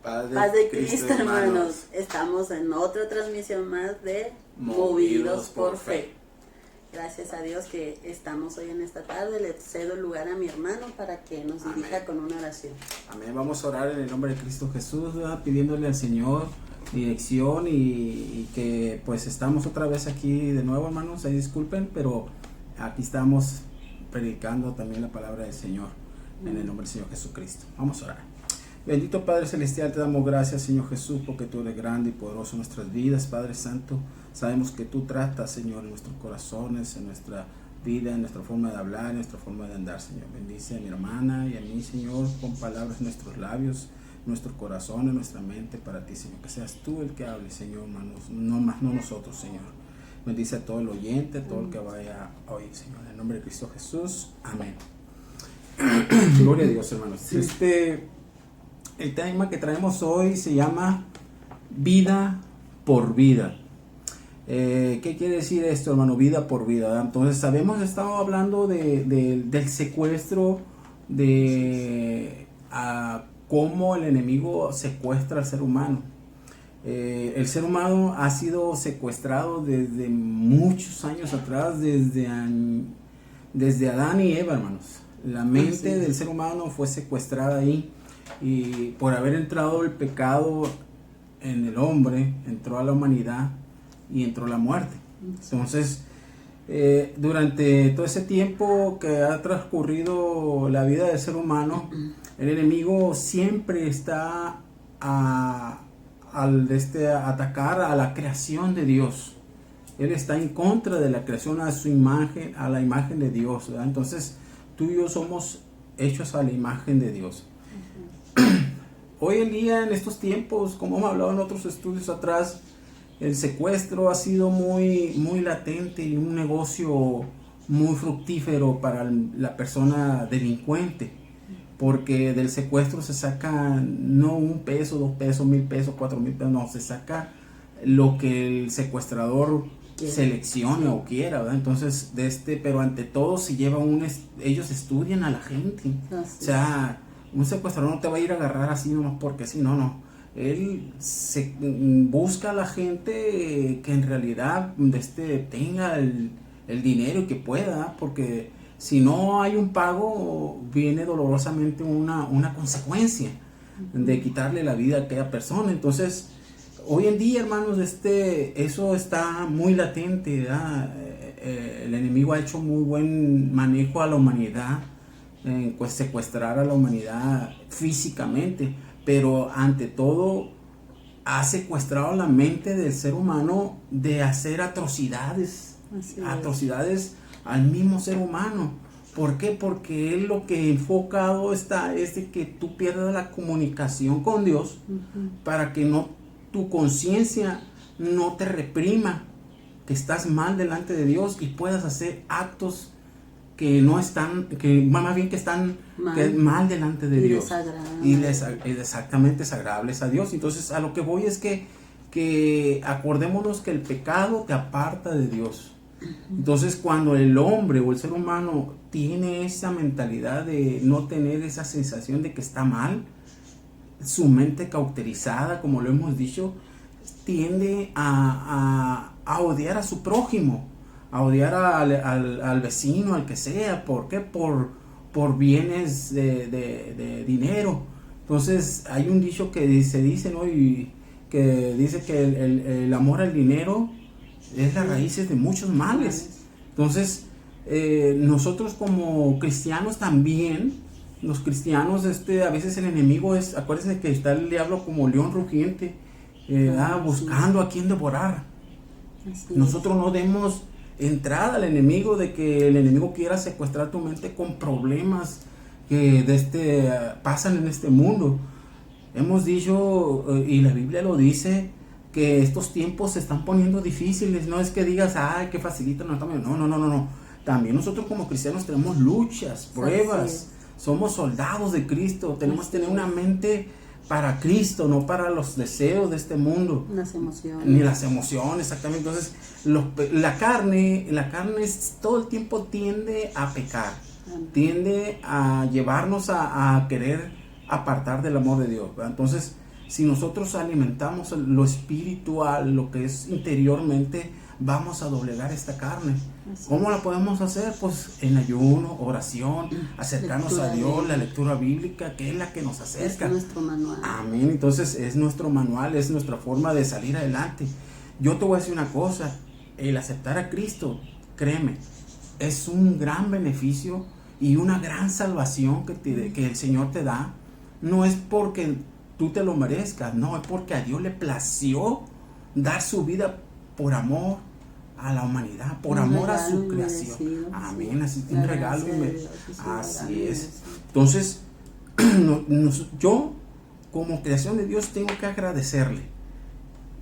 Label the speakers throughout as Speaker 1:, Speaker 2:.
Speaker 1: Paz de Cristo, hermanos. Estamos en otra transmisión más de Movidos por Fe. Gracias a Dios que estamos hoy en esta tarde. Le cedo el lugar a mi hermano para que nos dirija con una oración.
Speaker 2: Amén. Vamos a orar en el nombre de Cristo Jesús, ¿verdad? Pidiéndole al Señor dirección y que pues estamos otra vez aquí de nuevo, hermanos. Ahí disculpen, pero aquí estamos predicando también la palabra del Señor en el nombre del Señor Jesucristo. Vamos a orar. Bendito Padre Celestial, te damos gracias, Señor Jesús, porque tú eres grande y poderoso en nuestras vidas, Padre Santo. Sabemos que tú tratas, Señor, en nuestros corazones, en nuestra vida, en nuestra forma de hablar, en nuestra forma de andar, Señor. Bendice a mi hermana y a mí, Señor, con palabras en nuestros labios, nuestros corazones, nuestra mente para ti, Señor. Que seas tú el que hable, Señor, hermanos, no nosotros, Señor. Bendice a todo el oyente, a todo el que vaya a oír, Señor. En el nombre de Cristo Jesús. Amén. Gloria a Dios, hermanos. El tema que traemos hoy se llama vida por vida. ¿Qué quiere decir esto, hermano? Vida por vida, ¿verdad? Entonces, hemos estado hablando del secuestro, de cómo el enemigo secuestra al ser humano. El ser humano ha sido secuestrado desde muchos años atrás, desde Adán y Eva, hermanos. La mente del ser humano fue secuestrada ahí. Y por haber entrado el pecado en el hombre, entró a la humanidad y entró la muerte. Entonces, durante todo ese tiempo que ha transcurrido la vida del ser humano, el enemigo siempre está al atacar a la creación de Dios. Él está en contra de la creación a su imagen, a la imagen de Dios, ¿verdad? Entonces, tú y yo somos hechos a la imagen de Dios. Hoy en día, en estos tiempos, como hemos hablado en otros estudios atrás, el secuestro ha sido muy latente y un negocio muy fructífero para la persona delincuente, porque del secuestro se saca no $1, $2, $1,000, $4,000, no, se saca lo que el secuestrador seleccione o quiera, ¿verdad? Entonces, pero ante todo se lleva ellos estudian a la gente, o sea, un secuestrador no te va a ir a agarrar así nomás porque sí, no. Él busca a la gente que en realidad tenga el dinero y que pueda, porque si no hay un pago, viene dolorosamente una consecuencia de quitarle la vida a aquella persona. Entonces, hoy en día, hermanos, eso está muy latente, ¿verdad? El enemigo ha hecho muy buen manejo a la humanidad, pues secuestrar a la humanidad físicamente, pero ante todo ha secuestrado la mente del ser humano de hacer atrocidades al mismo ser humano. ¿Por qué? Porque él lo que enfocado está es de que tú pierdas la comunicación con Dios, para que tu conciencia no te reprima, que estás mal delante de Dios y puedas hacer actos que no están, más bien que están mal delante de Dios y exactamente desagradables a Dios. Entonces, a lo que voy es que acordémonos que el pecado te aparta de Dios. Entonces, cuando el hombre o el ser humano tiene esa mentalidad de no tener esa sensación de que está mal, su mente cauterizada, como lo hemos dicho, tiende a odiar a su prójimo, a odiar al vecino, al que sea. ¿Por qué? Por bienes de dinero. Entonces hay un dicho que se dice, ¿no? Y que dice que el amor al dinero es la raíz de muchos males. Entonces nosotros como cristianos también, los cristianos, a veces el enemigo acuérdense que está el diablo como león rugiente, buscando a quien devorar. Nosotros no demos entrada al enemigo, de que el enemigo quiera secuestrar tu mente con problemas que pasan en este mundo. Hemos dicho, y la Biblia lo dice, que estos tiempos se están poniendo difíciles. No es que digas, ay, qué facilito, no. También nosotros como cristianos tenemos luchas, pruebas. Somos soldados de Cristo. Tenemos que tener una mente para Cristo, no para los deseos de este mundo. Ni las emociones, exactamente. Entonces, la carne todo el tiempo tiende a pecar. Tiende a llevarnos a querer apartar del amor de Dios, ¿verdad? Entonces, Si nosotros alimentamos lo espiritual, lo que es interiormente, vamos a doblegar esta carne. ¿Cómo la podemos hacer? Pues en ayuno, oración, acercarnos a Dios, la lectura bíblica, que es la que nos acerca.
Speaker 1: Es nuestro manual.
Speaker 2: Amén. Entonces es nuestro manual, es nuestra forma de salir adelante. Yo te voy a decir una cosa, el aceptar a Cristo, créeme, es un gran beneficio y una gran salvación que el Señor te da. No es porque tú te lo merezcas, no, es porque a Dios le plació dar su vida por amor a la humanidad, por amor a su creación. Merecido, amén, así es un regalo. Así es. Entonces, yo como creación de Dios tengo que agradecerle.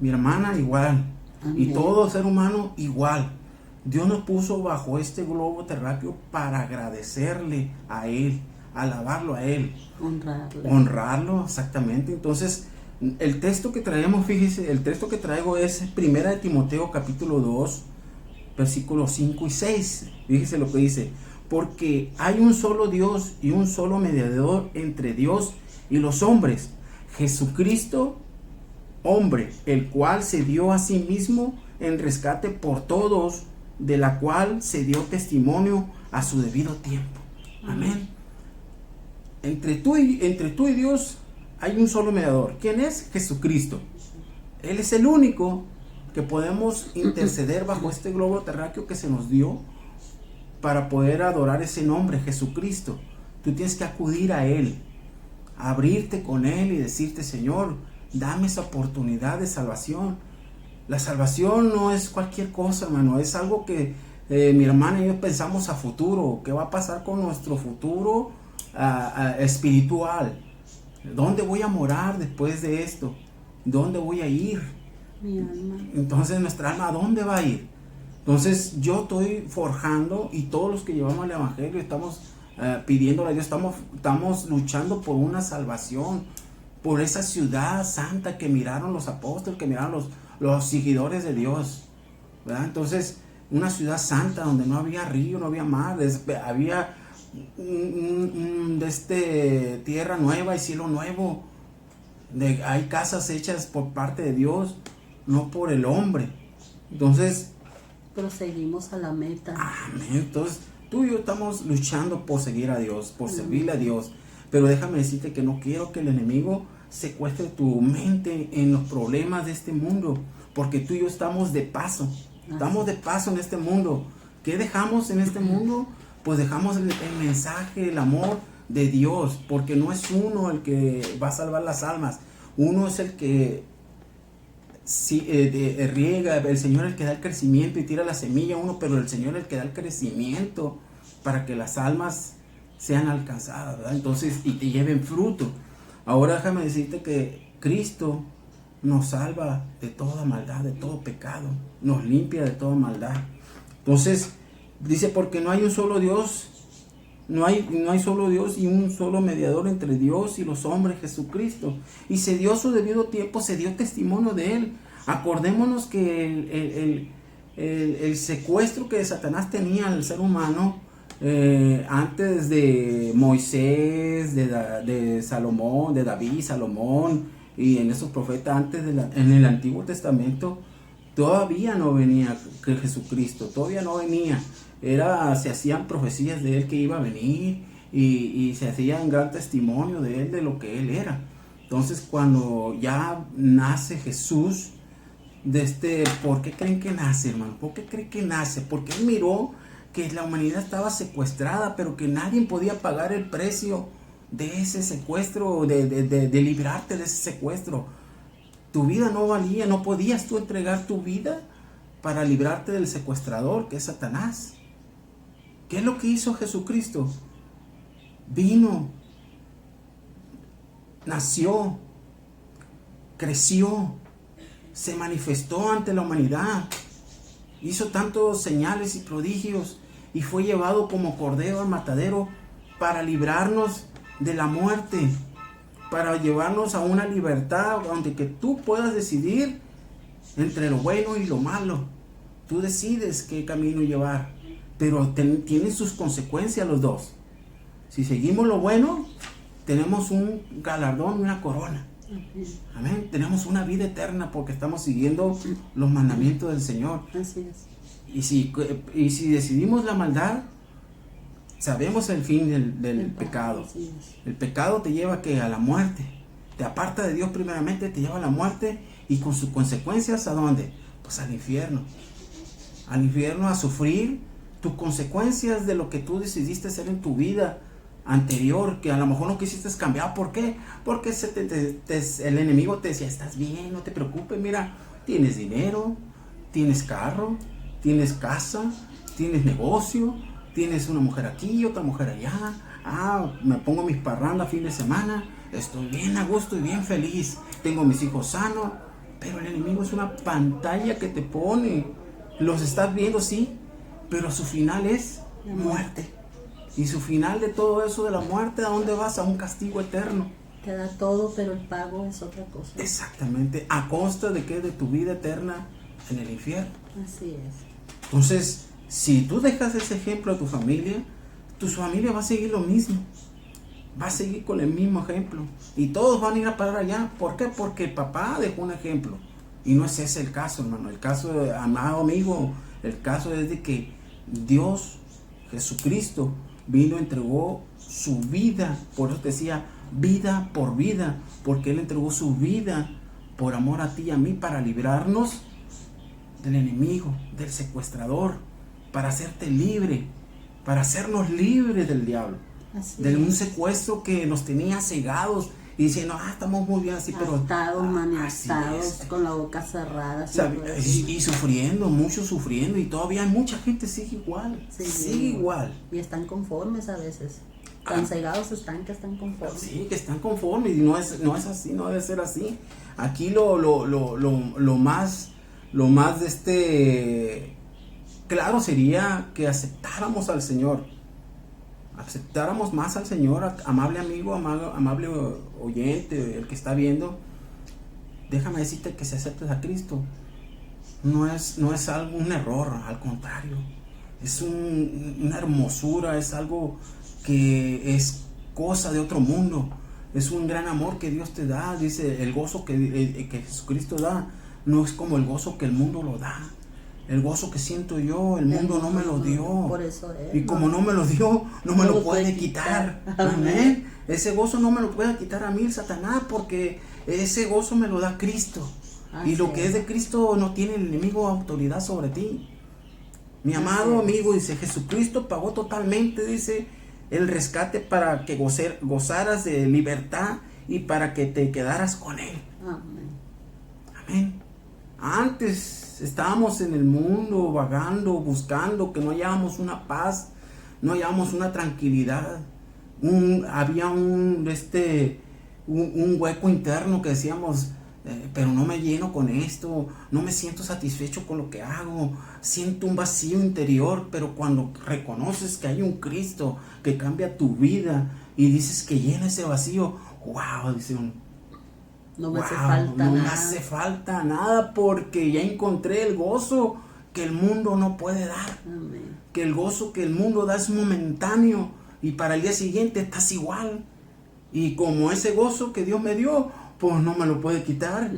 Speaker 2: Mi hermana igual. Amén. Y todo ser humano igual. Dios nos puso bajo este globo terráqueo para agradecerle a Él, alabarlo a Él. Honrarlo, exactamente. Entonces, el texto que traemos, fíjese, el texto que traigo es 1 de Timoteo capítulo 2, versículos 5 y 6. Fíjese lo que dice. Porque hay un solo Dios y un solo mediador entre Dios y los hombres, Jesucristo, hombre, el cual se dio a sí mismo en rescate por todos, de la cual se dio testimonio a su debido tiempo. Amén. Entre tú y Dios hay un solo mediador. ¿Quién es? Jesucristo. Él es el único que podemos interceder bajo este globo terráqueo que se nos dio para poder adorar ese nombre, Jesucristo. Tú tienes que acudir a Él, abrirte con Él y decirte: Señor, dame esa oportunidad de salvación. La salvación no es cualquier cosa, hermano. Es algo que mi hermana y yo pensamos a futuro. ¿Qué va a pasar con nuestro futuro espiritual? ¿Dónde voy a morar después de esto? ¿Dónde voy a ir?
Speaker 1: Mi alma.
Speaker 2: Entonces, nuestra alma, ¿a dónde va a ir? Entonces, yo estoy forjando, y todos los que llevamos el evangelio estamos pidiéndole a Dios, estamos luchando por una salvación, por esa ciudad santa que miraron los apóstoles, que miraron los seguidores de Dios, ¿verdad? Entonces, una ciudad santa donde no había río, no había mar, había tierra nueva y cielo nuevo. Hay casas hechas por parte de Dios, no por el hombre. Entonces,
Speaker 1: proseguimos a la meta.
Speaker 2: Amén. Entonces, tú y yo estamos luchando por seguir a Dios, por servirle a Dios. Pero déjame decirte que no quiero que el enemigo secuestre tu mente en los problemas de este mundo, porque tú y yo estamos de paso. Estamos de paso en este mundo. ¿Qué dejamos en este mundo? Pues dejamos el mensaje, el amor de Dios, porque no es uno el que va a salvar las almas. Uno es el que riega, el Señor es el que da el crecimiento y tira la semilla uno, pero el Señor es el que da el crecimiento para que las almas sean alcanzadas, ¿verdad? Entonces, y te lleven fruto. Ahora déjame decirte que Cristo nos salva de toda maldad, de todo pecado, nos limpia de toda maldad. Entonces, dice, porque no hay un solo Dios, no hay solo Dios y un solo mediador entre Dios y los hombres, Jesucristo. Y se dio su debido tiempo, se dio testimonio de Él. Acordémonos que el secuestro que Satanás tenía al ser humano, antes de Moisés, de Salomón, de David, Salomón, y en esos profetas antes en el Antiguo Testamento, todavía no venía que Jesucristo, todavía no venía. Se hacían profecías de Él que iba a venir, y se hacían gran testimonio de Él, de lo que Él era. Entonces, cuando ya nace Jesús, ¿por qué creen que nace, hermano? ¿Por qué creen que nace? Porque Él miró que la humanidad estaba secuestrada, pero que nadie podía pagar el precio de ese secuestro, de librarte de ese secuestro. Tu vida no valía, no podías tú entregar tu vida para librarte del secuestrador, que es Satanás. ¿Qué es lo que hizo Jesucristo? Vino, nació, creció, se manifestó ante la humanidad, hizo tantos señales y prodigios, y fue llevado como cordero al matadero para librarnos de la muerte, para llevarnos a una libertad donde que tú puedas decidir entre lo bueno y lo malo. Tú decides qué camino llevar, pero tienen sus consecuencias los dos. Si seguimos lo bueno, tenemos un galardón y una corona. Amén. Tenemos una vida eterna porque estamos siguiendo los mandamientos del Señor.
Speaker 1: Así es.
Speaker 2: Y si decidimos la maldad, sabemos el fin del pecado. El pecado te lleva a la muerte. Te aparta de Dios primeramente, te lleva a la muerte y con sus consecuencias, ¿a dónde? Pues al infierno. Al infierno, a sufrir tus consecuencias de lo que tú decidiste hacer en tu vida anterior, que a lo mejor no quisiste cambiar. ¿Por qué? Porque el enemigo te decía, estás bien, no te preocupes, mira, tienes dinero, tienes carro, tienes casa, tienes negocio, tienes una mujer aquí y otra mujer allá. Me pongo mis parrandas fin de semana, estoy bien a gusto y bien feliz, tengo mis hijos sanos. Pero el enemigo es una pantalla que te pone, los estás viendo, sí, pero su final es muerte. Y su final de todo eso de la muerte, ¿a dónde vas? A un castigo eterno.
Speaker 1: Te da todo, pero el pago es otra cosa.
Speaker 2: Exactamente. ¿A costa de qué? De tu vida eterna en el infierno.
Speaker 1: Así es.
Speaker 2: Entonces, si tú dejas ese ejemplo a tu familia va a seguir lo mismo. Va a seguir con el mismo ejemplo. Y todos van a ir a parar allá. ¿Por qué? Porque el papá dejó un ejemplo. Y no es ese el caso, hermano. El caso, amado amigo, el caso es de que Dios, Jesucristo, vino, entregó su vida. Por eso te decía, vida por vida. Porque Él entregó su vida por amor a ti y a mí, para librarnos del enemigo, del secuestrador, para hacerte libre, para hacernos libres del diablo. De un secuestro que nos tenía cegados y diciendo, estamos muy bien así, pero
Speaker 1: maniatados, con la boca cerrada.
Speaker 2: Y sufriendo, muchos sufriendo, y todavía hay mucha gente sigue igual, sigue igual.
Speaker 1: Y están conformes a veces. Tan cegados están que están conformes.
Speaker 2: Sí, que están conformes, y no es así, no debe ser así. Aquí lo más claro sería que aceptáramos al Señor. Aceptáramos más al Señor, amable amigo, amable oyente, el que está viendo. Déjame decirte que si aceptas a Cristo, no es un error, al contrario, es una hermosura, es algo que es cosa de otro mundo, es un gran amor que Dios te da. Dice, el gozo que Jesucristo da no es como el gozo que el mundo lo da. El gozo que siento yo, el mundo no me lo dio.
Speaker 1: Por eso es.
Speaker 2: Y como no me lo dio, no me lo puede quitar. Amén. Ese gozo no me lo puede quitar a mí el Satanás, porque ese gozo me lo da Cristo. Y lo que es de Cristo no tiene el enemigo autoridad sobre ti. Mi amado amigo, dice, Jesucristo pagó totalmente, dice, el rescate para que gozaras de libertad y para que te quedaras con Él.
Speaker 1: Amén.
Speaker 2: Amén. Antes estábamos en el mundo vagando, buscando, que no hallábamos una paz, no hallábamos una tranquilidad. Había un hueco interno que decíamos, pero no me lleno con esto, no me siento satisfecho con lo que hago, siento un vacío interior. Pero cuando reconoces que hay un Cristo que cambia tu vida y dices que llena ese vacío, wow, dice uno,
Speaker 1: no me hace falta nada.
Speaker 2: No me hace falta nada, porque ya encontré el gozo que el mundo no puede dar.
Speaker 1: Amén.
Speaker 2: Que el gozo que el mundo da es momentáneo y para el día siguiente estás igual. Y como ese gozo que Dios me dio, pues no me lo puede quitar.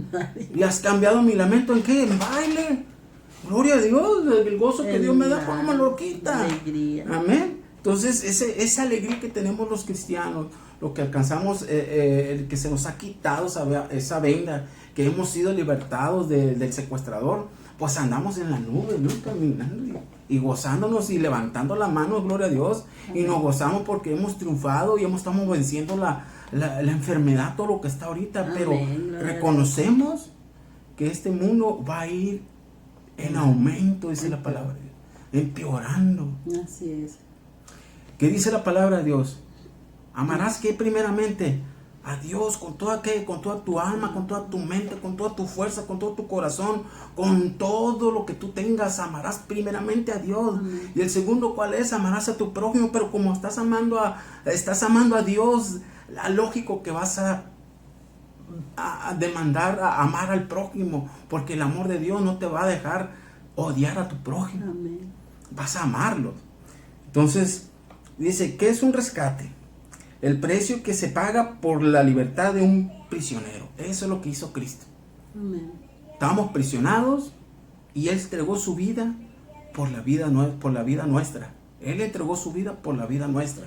Speaker 2: Y has cambiado mi lamento en qué? En baile. Gloria a Dios, el gozo que Dios me da, pues no me lo quita.
Speaker 1: Alegría.
Speaker 2: Amén. Entonces, esa alegría que tenemos los cristianos, lo que alcanzamos, el que se nos ha quitado esa venda, que hemos sido libertados del secuestrador, pues andamos en la nube, ¿no? Caminando y gozándonos y levantando la mano, gloria a Dios. Amén. Y nos gozamos porque hemos triunfado y estamos venciendo la enfermedad, todo lo que está ahorita. Amén. Pero reconocemos que este mundo va a ir en aumento, dice la palabra de Dios, empeorando.
Speaker 1: Así es.
Speaker 2: ¿Qué dice la palabra de Dios? Amarás que primeramente a Dios con toda tu alma, con toda tu mente, con toda tu fuerza, con todo tu corazón, con todo lo que tú tengas. Amarás primeramente a Dios. Y el segundo, ¿cuál es? Amarás a tu prójimo. Pero como estás amando a Dios, lógico que vas a demandar a amar al prójimo, porque el amor de Dios no te va a dejar odiar a tu prójimo.
Speaker 1: Amén.
Speaker 2: Vas a amarlo. Entonces dice, ¿qué es un rescate? El precio que se paga por la libertad de un prisionero. Eso es lo que hizo Cristo.
Speaker 1: Amén.
Speaker 2: Estábamos prisionados y Él entregó su vida por la vida nuestra. Él entregó su vida por la vida nuestra.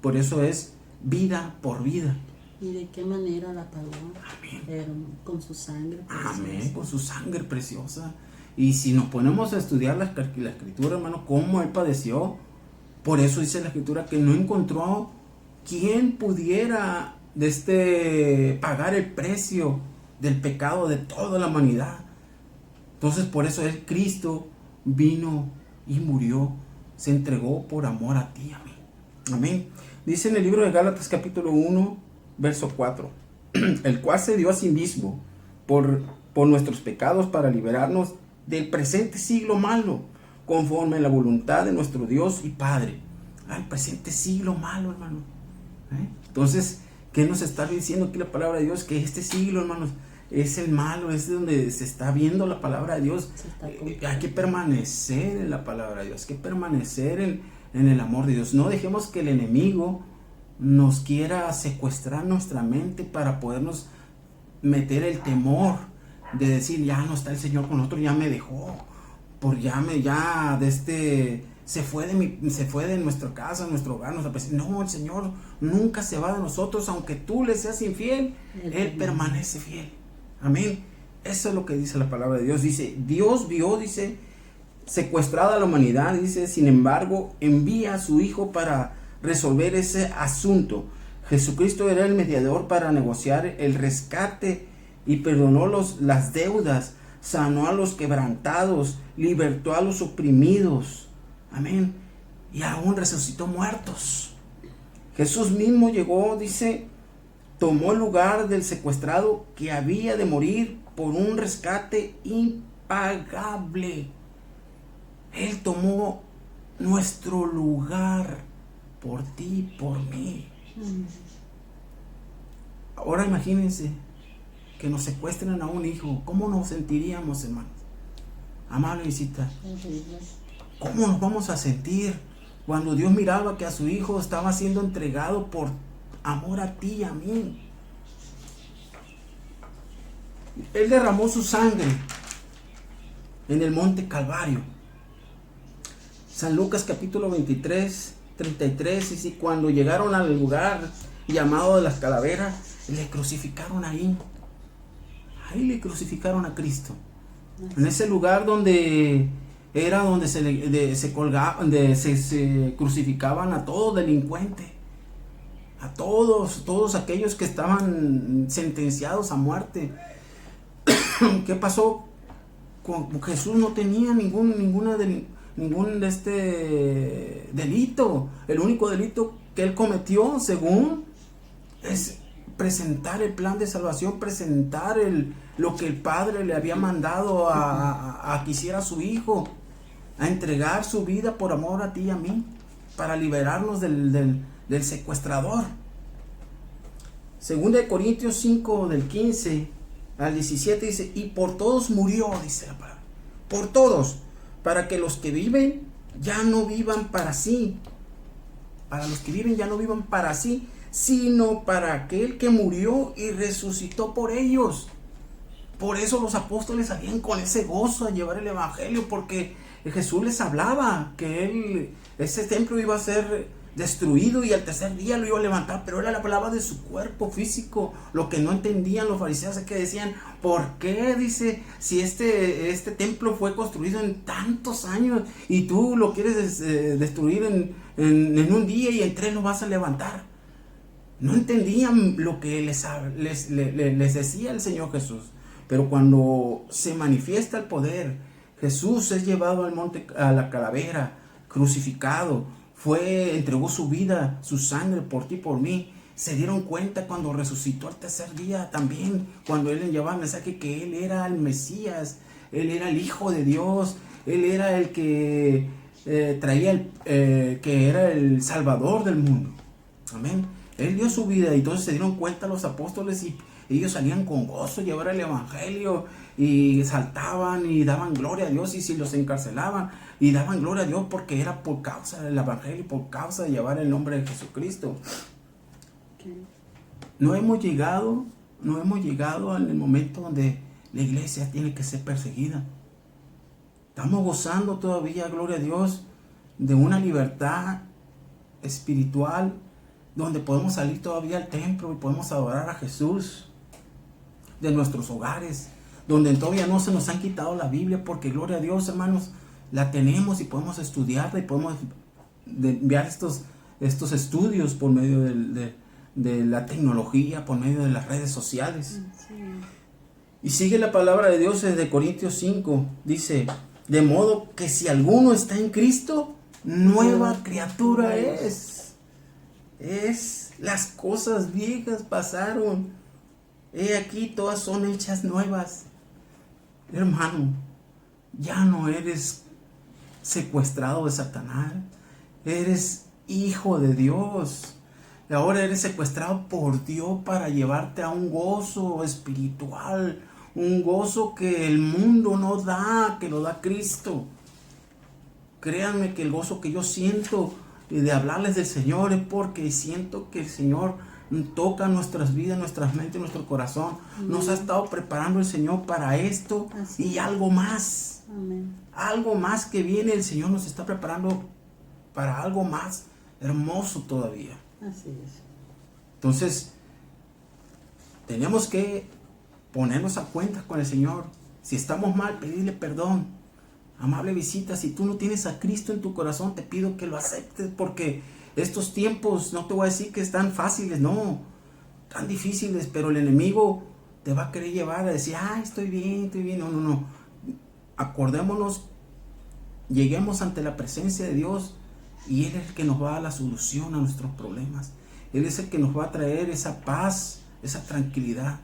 Speaker 2: Por eso es vida por vida.
Speaker 1: ¿Y de qué manera la pagó?
Speaker 2: Amén.
Speaker 1: Con su sangre preciosa.
Speaker 2: Amén, con su sangre preciosa. Y si nos ponemos a estudiar la escritura, hermano, cómo Él padeció, por eso dice la escritura que no encontró quien pudiera pagar el precio del pecado de toda la humanidad. Entonces por eso Cristo vino y murió, se entregó por amor a ti, amén. Amén. Dice en el libro de Gálatas capítulo 1, verso 4, el cual se dio a sí mismo por nuestros pecados para liberarnos del presente siglo malo, conforme a la voluntad de nuestro Dios y Padre. El presente siglo malo, hermano. Entonces, ¿qué nos está diciendo aquí la palabra de Dios? Que este siglo, hermanos, es el malo, es donde se está viendo la palabra de Dios. Hay que permanecer en la palabra de Dios, hay que permanecer en el amor de Dios. No dejemos que el enemigo nos quiera secuestrar nuestra mente para podernos meter el temor de decir, ya no está el Señor con nosotros, ya me dejó, se fue de nuestra casa, nuestro hogar, no, el Señor nunca se va de nosotros, aunque tú le seas infiel, Él permanece fiel. Amén. Eso es lo que dice la palabra de Dios. Dice, Dios vio, dice, secuestrada a la humanidad, dice, sin embargo, envía a su Hijo para resolver ese asunto. Jesucristo era el mediador para negociar el rescate y perdonó las deudas, sanó a los quebrantados, libertó a los oprimidos. Amén. Y aún resucitó muertos. Jesús mismo llegó, dice, tomó el lugar del secuestrado que había de morir por un rescate impagable. Él tomó nuestro lugar por ti, por mí. Ahora imagínense que nos secuestren a un hijo. ¿Cómo nos sentiríamos, hermanos? Amable visita. ¿Cómo nos vamos a sentir cuando Dios miraba que a su hijo estaba siendo entregado por amor a ti y a mí? Él derramó su sangre en el monte Calvario. San Lucas capítulo 23, 33, dice, cuando llegaron al lugar llamado de las calaveras, le crucificaron ahí. Ahí le crucificaron a Cristo. En ese lugar donde se crucificaban a todo delincuente, a todos aquellos que estaban sentenciados a muerte. ¿Qué pasó? Jesús no tenía ningún delito. El único delito que él cometió, según, es presentar el plan de salvación, presentar lo que el Padre le había mandado a que hiciera su Hijo, a entregar su vida por amor a ti y a mí, para liberarnos del secuestrador. Segunda de Corintios 5, del 15 al 17 dice, y por todos murió, dice la palabra, por todos, para que los que viven ya no vivan para sí, sino para aquel que murió y resucitó por ellos. Por eso los apóstoles salían con ese gozo a llevar el evangelio, porque Jesús les hablaba que ese templo iba a ser destruido y al tercer día lo iba a levantar, pero él hablaba de su cuerpo físico. Lo que no entendían los fariseos es que decían, ¿por qué? Dice, si este templo fue construido en tantos años y tú lo quieres destruir en un día y en 3 lo vas a levantar. No entendían lo que les decía el Señor Jesús. Pero cuando se manifiesta el poder, Jesús es llevado al monte, a la calavera, crucificado, entregó su vida, su sangre por ti, por mí. Se dieron cuenta cuando resucitó al tercer día también, cuando él le llevaba el mensaje que él era el Mesías, él era el Hijo de Dios, él era el que que era el Salvador del mundo. Amén. Él dio su vida y entonces se dieron cuenta los apóstoles y ellos salían con gozo a llevar el evangelio y saltaban y daban gloria a Dios, y si los encarcelaban y daban gloria a Dios porque era por causa del evangelio, por causa de llevar el nombre de Jesucristo. No hemos llegado no hemos llegado al momento donde la iglesia tiene que ser perseguida. Estamos gozando todavía, gloria a Dios, de una libertad espiritual donde podemos salir todavía al templo y podemos adorar a Jesús, de nuestros hogares, donde todavía no se nos han quitado la Biblia, porque gloria a Dios, hermanos, la tenemos y podemos estudiarla y podemos enviar estos estudios por medio de la tecnología, por medio de las redes sociales. Sí. Y sigue la palabra de Dios desde Corintios 5, dice, de modo que si alguno está en Cristo, nueva criatura es. Las cosas viejas pasaron, he aquí todas son hechas nuevas. Hermano, ya no eres secuestrado de Satanás, eres hijo de Dios. Ahora eres secuestrado por Dios para llevarte a un gozo espiritual, un gozo que el mundo no da, que lo da Cristo. Créanme que el gozo que yo siento de hablarles del Señor es porque siento que el Señor toca nuestras vidas, nuestras mentes, nuestro corazón. Nos ha estado preparando el Señor para esto. Así y algo más. Amén. Algo más que viene, el Señor nos está preparando para algo más hermoso todavía.
Speaker 1: Así es.
Speaker 2: Entonces, tenemos que ponernos a cuenta con el Señor. Si estamos mal, pedirle perdón. Amable visita, si tú no tienes a Cristo en tu corazón, te pido que lo aceptes, porque estos tiempos, no te voy a decir que están fáciles, no, tan difíciles, pero el enemigo te va a querer llevar a decir, estoy bien, no. Acordémonos, lleguemos ante la presencia de Dios y Él es el que nos va a dar la solución a nuestros problemas. Él es el que nos va a traer esa paz, esa tranquilidad.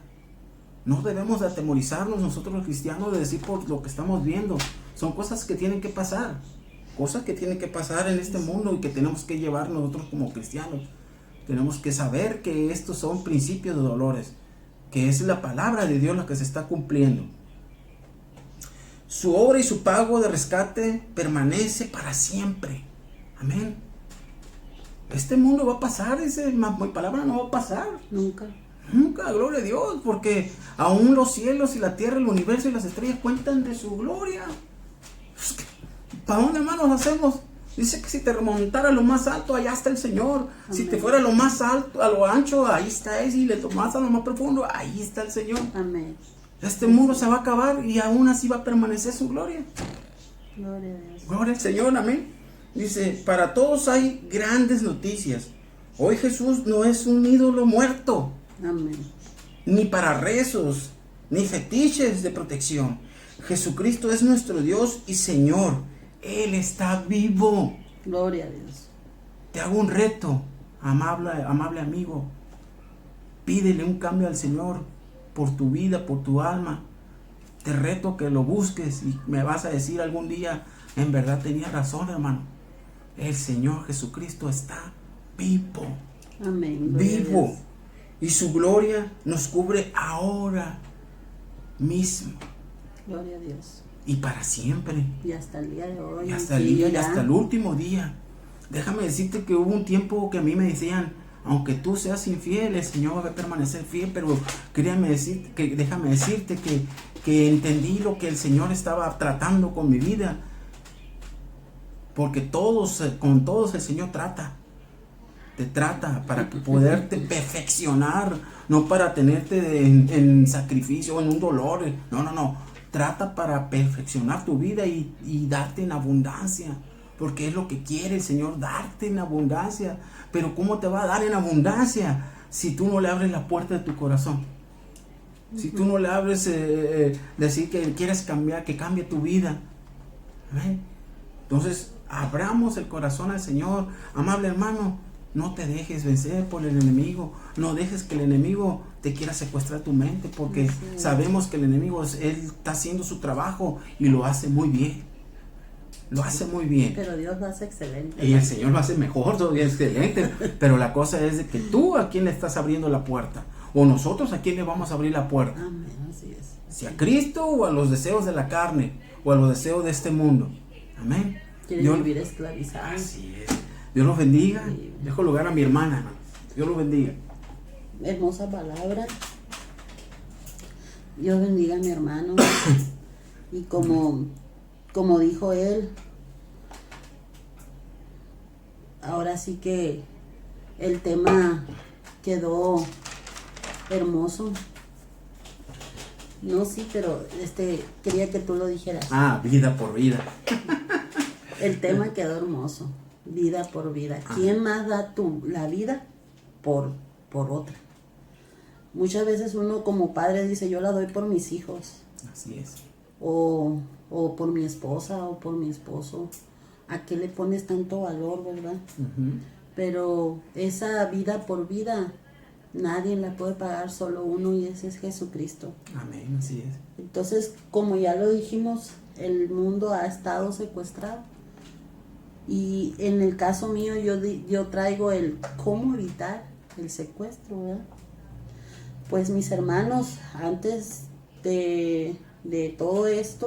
Speaker 2: No debemos de atemorizarnos nosotros los cristianos de decir por lo que estamos viendo. Son cosas que tienen que pasar. Cosas que tienen que pasar en este mundo y que tenemos que llevar nosotros como cristianos. Tenemos que saber que estos son principios de dolores. Que es la palabra de Dios la que se está cumpliendo. Su obra y su pago de rescate permanece para siempre. Amén. Este mundo va a pasar, mi palabra no va a pasar. Nunca, gloria a Dios, porque aún los cielos y la tierra, el universo y las estrellas cuentan de su gloria. ¿Para dónde más nos hacemos? Dice que si te remontara a lo más alto, allá está el Señor. Amén. Si te fuera a lo más alto, a lo ancho, ahí está Él. Si le tomas a lo más profundo, ahí está el Señor.
Speaker 1: Amén.
Speaker 2: Este mundo se va a acabar y aún así va a permanecer su gloria.
Speaker 1: Gloria a Dios.
Speaker 2: Gloria al Señor, amén. Dice, para todos hay grandes noticias. Hoy Jesús no es un ídolo muerto.
Speaker 1: Amén.
Speaker 2: Ni para rezos, ni fetiches de protección. Jesucristo es nuestro Dios y Señor. Él está vivo.
Speaker 1: Gloria a Dios.
Speaker 2: Te hago un reto, amable amigo. Pídele un cambio al Señor por tu vida, por tu alma. Te reto que lo busques y me vas a decir algún día, en verdad tenía razón, hermano. El Señor Jesucristo está vivo.
Speaker 1: Amén.
Speaker 2: Vivo. Y su gloria nos cubre ahora mismo.
Speaker 1: Gloria a Dios.
Speaker 2: Y para siempre.
Speaker 1: Y hasta el día de hoy.
Speaker 2: Y hasta el día, y hasta el último día. Déjame decirte que hubo un tiempo que a mí me decían, aunque tú seas infiel, el Señor va a permanecer fiel, pero déjame decirte que entendí lo que el Señor estaba tratando con mi vida. Porque con todos el Señor trata. Te trata para poderte perfeccionar, no para tenerte en sacrificio o en un dolor. No. Trata para perfeccionar tu vida y darte en abundancia. Porque es lo que quiere el Señor, darte en abundancia. Pero ¿cómo te va a dar en abundancia si tú no le abres la puerta de tu corazón? Si tú no le abres, decir que quieres cambiar, que cambie tu vida. ¿Amén? Entonces, abramos el corazón al Señor. Amable hermano, no te dejes vencer por el enemigo. No dejes que el enemigo te quiera secuestrar tu mente, porque sabemos que el enemigo, él está haciendo su trabajo y lo hace muy bien. Lo hace muy bien.
Speaker 1: Pero Dios lo hace excelente.
Speaker 2: Y el Señor lo hace mejor, todavía excelente. Pero la cosa es de que tú a quién le estás abriendo la puerta. O nosotros a quién le vamos a abrir la puerta.
Speaker 1: Amén, así es.
Speaker 2: Si a Cristo o a los deseos de la carne o a los deseos de este mundo. Amén.
Speaker 1: Quieren vivir esclavizados.
Speaker 2: Así es. Dios los bendiga. Dejo lugar a mi hermana. Dios los bendiga.
Speaker 1: Hermosa palabra. Dios bendiga a mi hermano. Y como dijo él, ahora sí que el tema quedó hermoso. No, sí, pero quería que tú lo dijeras.
Speaker 2: Vida por vida.
Speaker 1: El tema quedó hermoso. Vida por vida. ¿Quién más da la vida por otra? Muchas veces uno como padre dice, yo la doy por mis hijos.
Speaker 2: Así es.
Speaker 1: O por mi esposa o por mi esposo. ¿A qué le pones tanto valor, verdad?
Speaker 2: Uh-huh.
Speaker 1: Pero esa vida por vida nadie la puede pagar, solo uno, y ese es Jesucristo.
Speaker 2: Amén, así es.
Speaker 1: Entonces, como ya lo dijimos, el mundo ha estado secuestrado. Y en el caso mío, yo traigo el cómo evitar el secuestro, ¿verdad? Pues mis hermanos, antes de todo esto,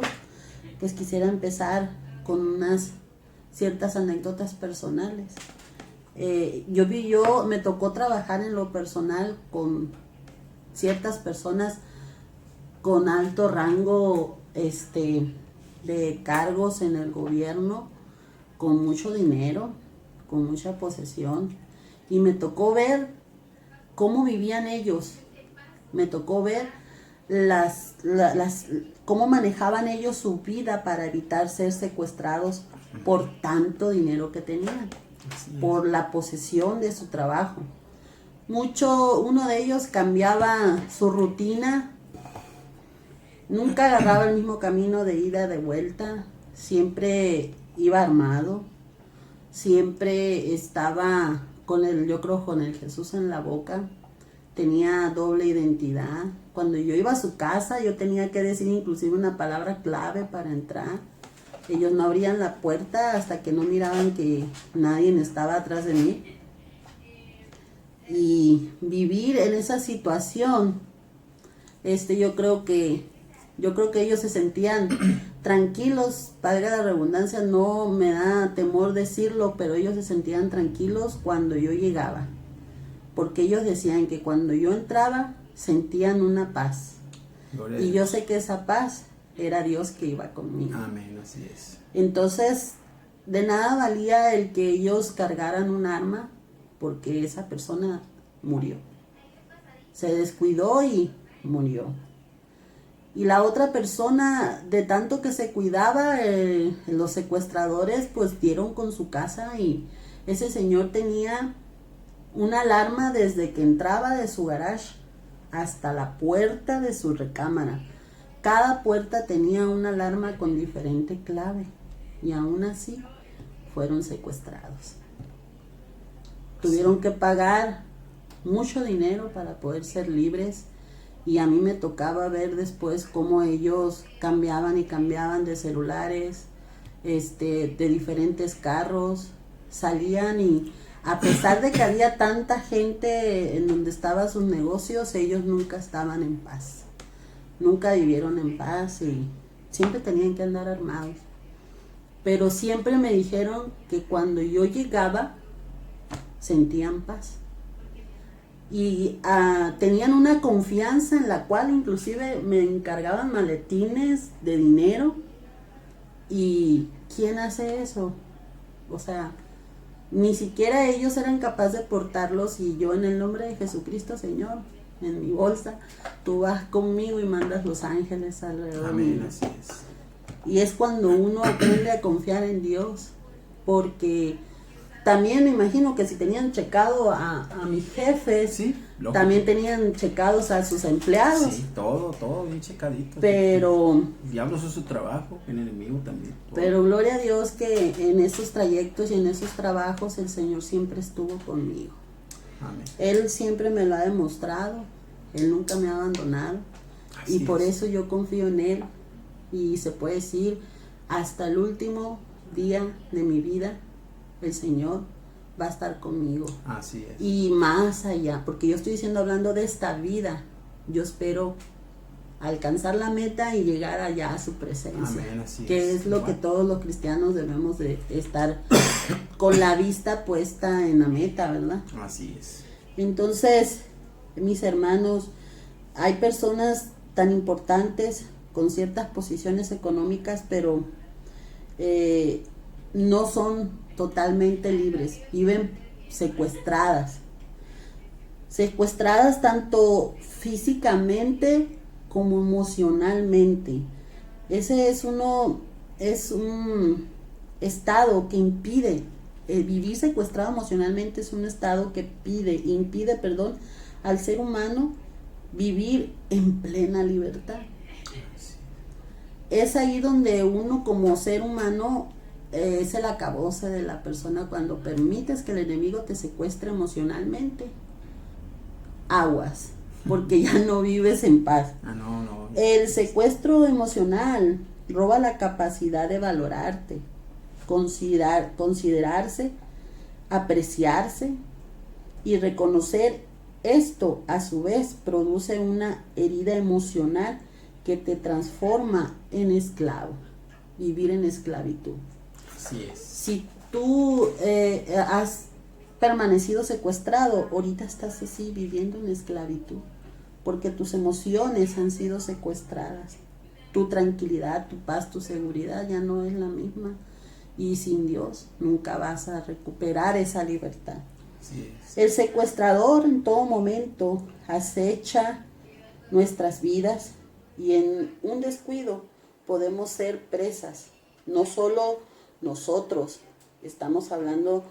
Speaker 1: pues quisiera empezar con unas ciertas anécdotas personales. Me tocó trabajar en lo personal con ciertas personas con alto rango de cargos en el gobierno, con mucho dinero, con mucha posesión, y me tocó ver cómo vivían ellos, me tocó ver cómo manejaban ellos su vida para evitar ser secuestrados por tanto dinero que tenían, por la posesión de su trabajo. Uno de ellos cambiaba su rutina, nunca agarraba el mismo camino de ida, de vuelta, siempre iba armado, siempre estaba con el Jesús en la boca, tenía doble identidad. Cuando yo iba a su casa, yo tenía que decir inclusive una palabra clave para entrar. Ellos no abrían la puerta hasta que no miraban que nadie estaba atrás de mí. Y vivir en esa situación, yo creo que ellos se sentían tranquilos, valga la redundancia, no me da temor decirlo, pero ellos se sentían tranquilos cuando yo llegaba, porque ellos decían que cuando yo entraba sentían una paz. Y yo sé que esa paz era Dios que iba conmigo.
Speaker 2: Amén, así es.
Speaker 1: Entonces, de nada valía el que ellos cargaran un arma, porque esa persona murió. Se descuidó y murió. Y la otra persona, de tanto que se cuidaba, los secuestradores pues dieron con su casa, y ese señor tenía una alarma desde que entraba de su garage hasta la puerta de su recámara. Cada puerta tenía una alarma con diferente clave, y aún así fueron secuestrados. Tuvieron que pagar mucho dinero para poder ser libres, y a mí me tocaba ver después cómo ellos cambiaban y cambiaban de celulares, de diferentes carros, salían, y a pesar de que había tanta gente en donde estaban sus negocios, ellos nunca estaban en paz, nunca vivieron en paz, y siempre tenían que andar armados. Pero siempre me dijeron que cuando yo llegaba sentían paz, y tenían una confianza en la cual inclusive me encargaban maletines de dinero. ¿Y quién hace eso? O sea, ni siquiera ellos eran capaces de portarlos, y yo, en el nombre de Jesucristo, Señor, en mi bolsa, tú vas conmigo y mandas los ángeles alrededor mío.
Speaker 2: Amén, así es.
Speaker 1: Y es cuando uno aprende a confiar en Dios, porque también me imagino que si tenían checado a mis jefes,
Speaker 2: sí,
Speaker 1: también tenían checados a sus empleados.
Speaker 2: Sí, todo bien checadito.
Speaker 1: Pero
Speaker 2: el diablo hace su trabajo, el enemigo también. Todo.
Speaker 1: Pero gloria a Dios que en esos trayectos y en esos trabajos el Señor siempre estuvo conmigo.
Speaker 2: Amén.
Speaker 1: Él siempre me lo ha demostrado, Él nunca me ha abandonado. Así y por eso yo confío en Él, y se puede decir, hasta el último día de mi vida, el Señor va a estar conmigo.
Speaker 2: Así es.
Speaker 1: Y más allá, porque yo estoy hablando de esta vida, yo espero alcanzar la meta y llegar allá a su presencia.
Speaker 2: Amén, así
Speaker 1: que es lo que todos los cristianos debemos de estar con la vista puesta en la meta, ¿verdad?
Speaker 2: Así es.
Speaker 1: Entonces, mis hermanos, hay personas tan importantes, con ciertas posiciones económicas, pero no son totalmente libres, viven secuestradas tanto físicamente como emocionalmente. Ese es un estado que impide, vivir secuestrado emocionalmente es un estado que impide al ser humano vivir en plena libertad. Es ahí donde uno como ser humano es el acabose de la persona cuando permites que el enemigo te secuestre emocionalmente. Aguas, porque ya no vives en paz.
Speaker 2: No.
Speaker 1: El secuestro emocional roba la capacidad de valorarte, considerarse, apreciarse y reconocer. Esto a su vez produce una herida emocional que te transforma en esclavo, vivir en esclavitud.
Speaker 2: Así es.
Speaker 1: Si tú has permanecido secuestrado, ahorita estás así viviendo en esclavitud, porque tus emociones han sido secuestradas. Tu tranquilidad, tu paz, tu seguridad ya no es la misma, y sin Dios nunca vas a recuperar esa libertad.
Speaker 2: Así es.
Speaker 1: El secuestrador en todo momento acecha nuestras vidas y en un descuido podemos ser presas. No solo nosotros, estamos hablando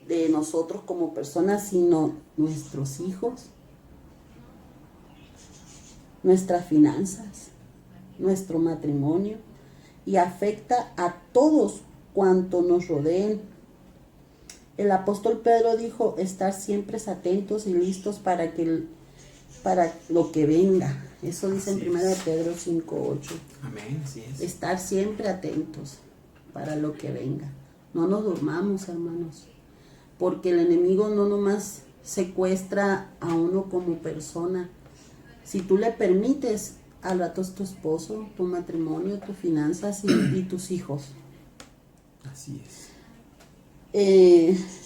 Speaker 1: de nosotros como personas, sino nuestros hijos, nuestras finanzas, nuestro matrimonio, y afecta a todos cuantos nos rodeen. El apóstol Pedro dijo estar siempre atentos y listos para lo que venga. Eso dice en 1 Pedro 5:8.
Speaker 2: Amén, así es.
Speaker 1: Estar siempre atentos para lo que venga. No nos durmamos, hermanos, porque el enemigo no nomás secuestra a uno como persona. Si tú le permites, al rato es tu esposo, tu matrimonio, tus finanzas y tus hijos.
Speaker 2: Así es.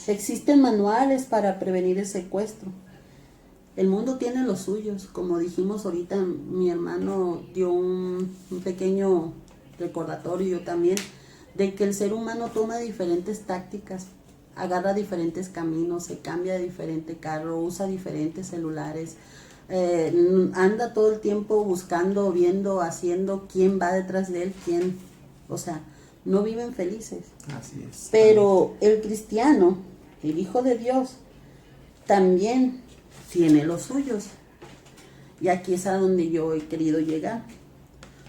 Speaker 1: Existen manuales para prevenir el secuestro. El mundo tiene los suyos, como dijimos ahorita, mi hermano dio un pequeño recordatorio, yo también, de que el ser humano toma diferentes tácticas, agarra diferentes caminos, se cambia de diferente carro, usa diferentes celulares, anda todo el tiempo buscando, viendo, haciendo quién va detrás de él, no viven felices.
Speaker 2: Así es.
Speaker 1: Pero el cristiano, el Hijo de Dios, también tiene los suyos. Y aquí es a donde yo he querido llegar.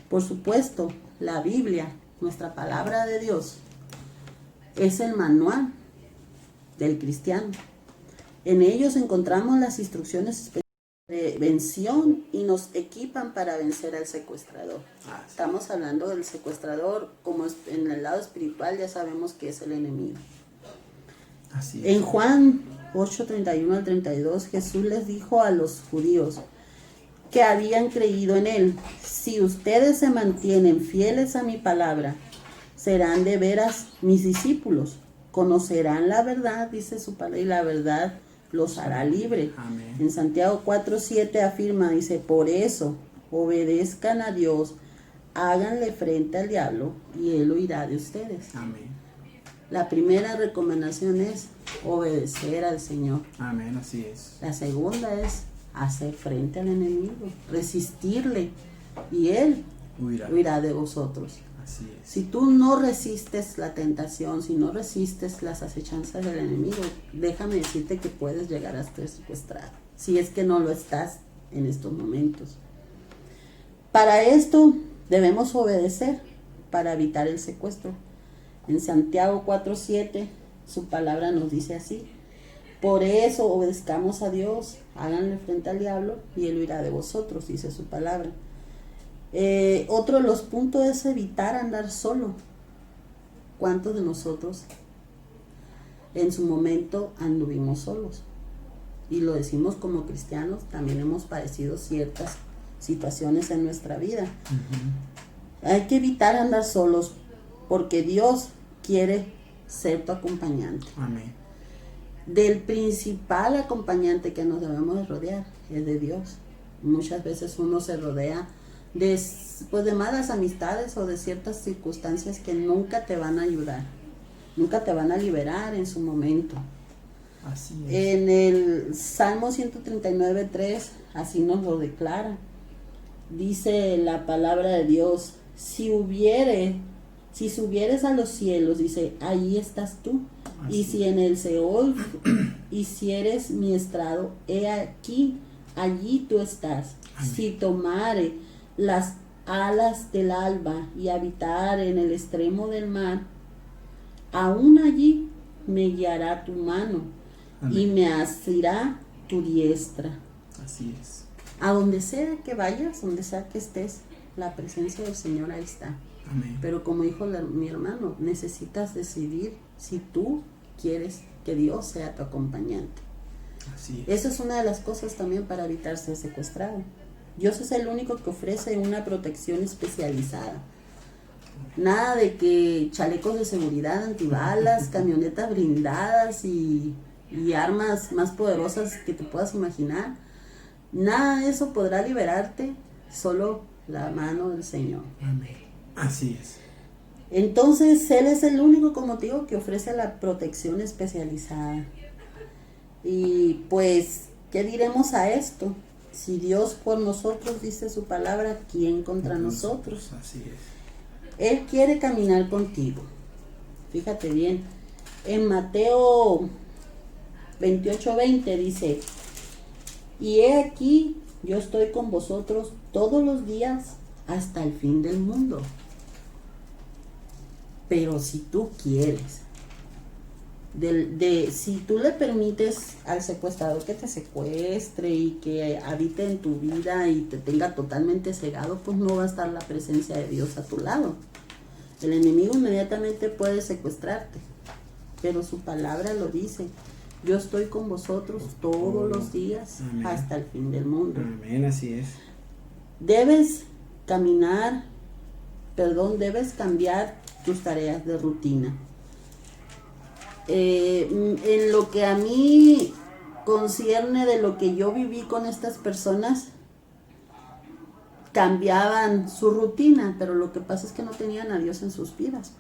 Speaker 1: Por supuesto, la Biblia, nuestra palabra de Dios, es el manual del cristiano. En ellos encontramos las instrucciones específicas de prevención y nos equipan para vencer al secuestrador. Estamos hablando del secuestrador, como en el lado espiritual ya sabemos que es el enemigo.
Speaker 2: Así es.
Speaker 1: En Juan 8:31 al 32, Jesús les dijo a los judíos que habían creído en él: si ustedes se mantienen fieles a mi palabra, serán de veras mis discípulos, conocerán la verdad, dice su palabra, y la verdad los hará libre.
Speaker 2: Amén.
Speaker 1: En Santiago 4:7 afirma, dice: por eso obedezcan a Dios, háganle frente al diablo y él huirá de ustedes.
Speaker 2: Amén.
Speaker 1: La primera recomendación es obedecer al Señor.
Speaker 2: Amén, así es.
Speaker 1: La segunda es hacer frente al enemigo, resistirle, y él huirá de vosotros.
Speaker 2: Así es.
Speaker 1: Si tú no resistes la tentación, si no resistes las acechanzas del enemigo, déjame decirte que puedes llegar a estar secuestrado, si es que no lo estás en estos momentos. Para esto debemos obedecer para evitar el secuestro. En Santiago 4:7 su palabra nos dice así: por eso obedezcamos a Dios, háganle frente al diablo y él huirá de vosotros, dice su palabra. Otro de los puntos es evitar andar solo. ¿Cuántos de nosotros en su momento anduvimos solos? Y lo decimos como cristianos, también hemos padecido ciertas situaciones en nuestra vida. Hay que evitar andar solos, porque Dios quiere ser tu acompañante.
Speaker 2: Amén.
Speaker 1: Del principal acompañante que nos debemos de rodear es de Dios. Muchas veces uno se rodea pues de malas amistades o de ciertas circunstancias que nunca te van a ayudar, nunca te van a liberar en su momento.
Speaker 2: Así es.
Speaker 1: En el Salmo 139:3 así nos lo declara. Dice la palabra de Dios: si subieres a los cielos, dice, ahí estás tú.
Speaker 2: Así.
Speaker 1: Y si en el Seol hicieres mi estrado, he aquí, allí tú estás.
Speaker 2: Amén.
Speaker 1: Si tomare las alas del alba y habitar en el extremo del mar, aún allí me guiará tu mano. Amén. Y me asirá tu diestra.
Speaker 2: Así es.
Speaker 1: A donde sea que vayas, donde sea que estés, la presencia del Señor ahí está.
Speaker 2: Amén.
Speaker 1: Pero como dijo mi hermano, necesitas decidir si tú quieres que Dios sea tu acompañante.
Speaker 2: Así es.
Speaker 1: Esa es una de las cosas también para evitar ser secuestrado. Dios es el único que ofrece una protección especializada. Nada de que chalecos de seguridad, antibalas, camionetas blindadas y armas más poderosas que te puedas imaginar. Nada de eso podrá liberarte, solo la mano del Señor.
Speaker 2: Amén. Así es.
Speaker 1: Entonces Él es el único, como te digo, que ofrece la protección especializada. Y pues, ¿qué diremos a esto? Si Dios por nosotros, dice su palabra, ¿quién contra nosotros?
Speaker 2: Así es.
Speaker 1: Él quiere caminar contigo. Fíjate bien, en Mateo 28:20 dice: y he aquí, yo estoy con vosotros todos los días hasta el fin del mundo. Pero si tú quieres, si tú le permites al secuestrador que te secuestre y que habite en tu vida y te tenga totalmente cegado, pues no va a estar la presencia de Dios a tu lado. El enemigo inmediatamente puede secuestrarte, pero su palabra lo dice: yo estoy con vosotros todos los días. Amén. Hasta el fin del mundo.
Speaker 2: Amén, así es.
Speaker 1: Debes cambiar tus tareas de rutina. En lo que a mí concierne de lo que yo viví con estas personas, cambiaban su rutina, pero lo que pasa es que no tenían a Dios en sus vidas.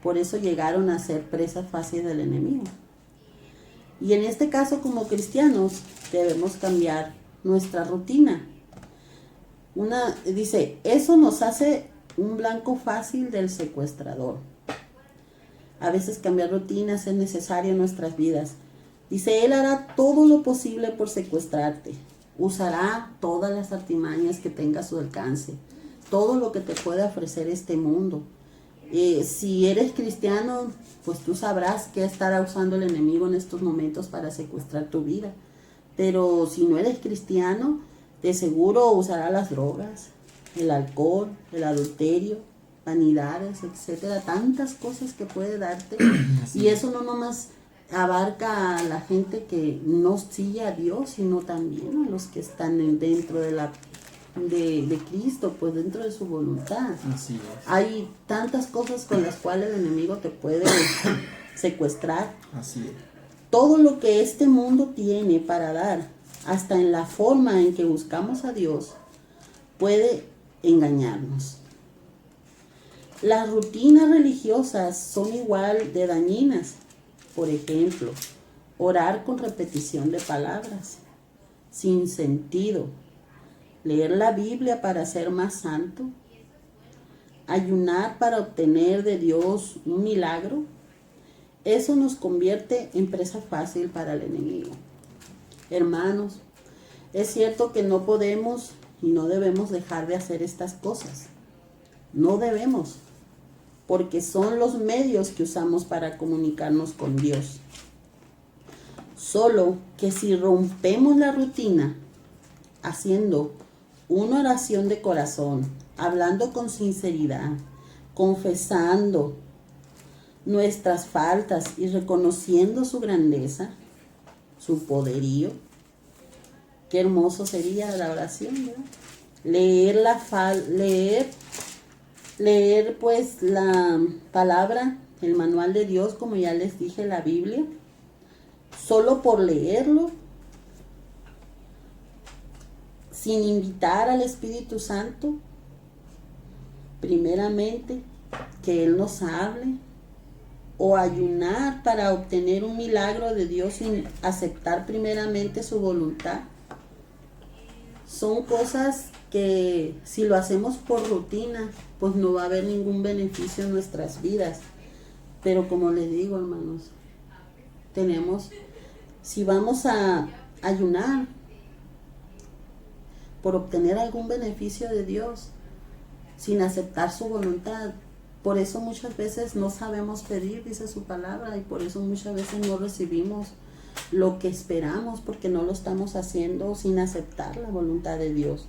Speaker 1: Por eso llegaron a ser presa fácil del enemigo. Y en este caso, como cristianos, debemos cambiar nuestra rutina. Dice, eso nos hace un blanco fácil del secuestrador. A veces cambiar rutinas es necesario en nuestras vidas. Dice, Él hará todo lo posible por secuestrarte. Usará todas las artimañas que tenga a su alcance. Todo lo que te pueda ofrecer este mundo. Si eres cristiano, pues tú sabrás qué estará usando el enemigo en estos momentos para secuestrar tu vida. Pero si no eres cristiano, de seguro usará las drogas, el alcohol, el adulterio, vanidades, etcétera, tantas cosas que puede darte. Y eso no nomás abarca a la gente que no sigue a Dios, sino también a los que están dentro de Cristo, pues dentro de su voluntad.
Speaker 2: Así es.
Speaker 1: Hay tantas cosas con las cuales el enemigo te puede secuestrar.
Speaker 2: Así es.
Speaker 1: Todo lo que este mundo tiene para dar, hasta en la forma en que buscamos a Dios, puede engañarnos. Las rutinas religiosas son igual de dañinas. Por ejemplo, orar con repetición de palabras, sin sentido, leer la Biblia para ser más santo, ayunar para obtener de Dios un milagro. Eso nos convierte en presa fácil para el enemigo. Hermanos, es cierto que no podemos y no debemos dejar de hacer estas cosas. No debemos, porque son los medios que usamos para comunicarnos con Dios. Solo que si rompemos la rutina, haciendo una oración de corazón, hablando con sinceridad, confesando nuestras faltas y reconociendo su grandeza, su poderío, qué hermoso sería la oración, ¿verdad? Leer pues la palabra, el manual de Dios, como ya les dije, la Biblia. Solo por leerlo sin invitar al Espíritu Santo, primeramente, que Él nos hable, o ayunar para obtener un milagro de Dios sin aceptar primeramente su voluntad. Son cosas que si lo hacemos por rutina, pues no va a haber ningún beneficio en nuestras vidas. Pero como les digo, hermanos, si vamos a ayunar por obtener algún beneficio de Dios, sin aceptar su voluntad, por eso muchas veces no sabemos pedir, dice su palabra, y por eso muchas veces no recibimos lo que esperamos, porque no lo estamos haciendo sin aceptar la voluntad de Dios.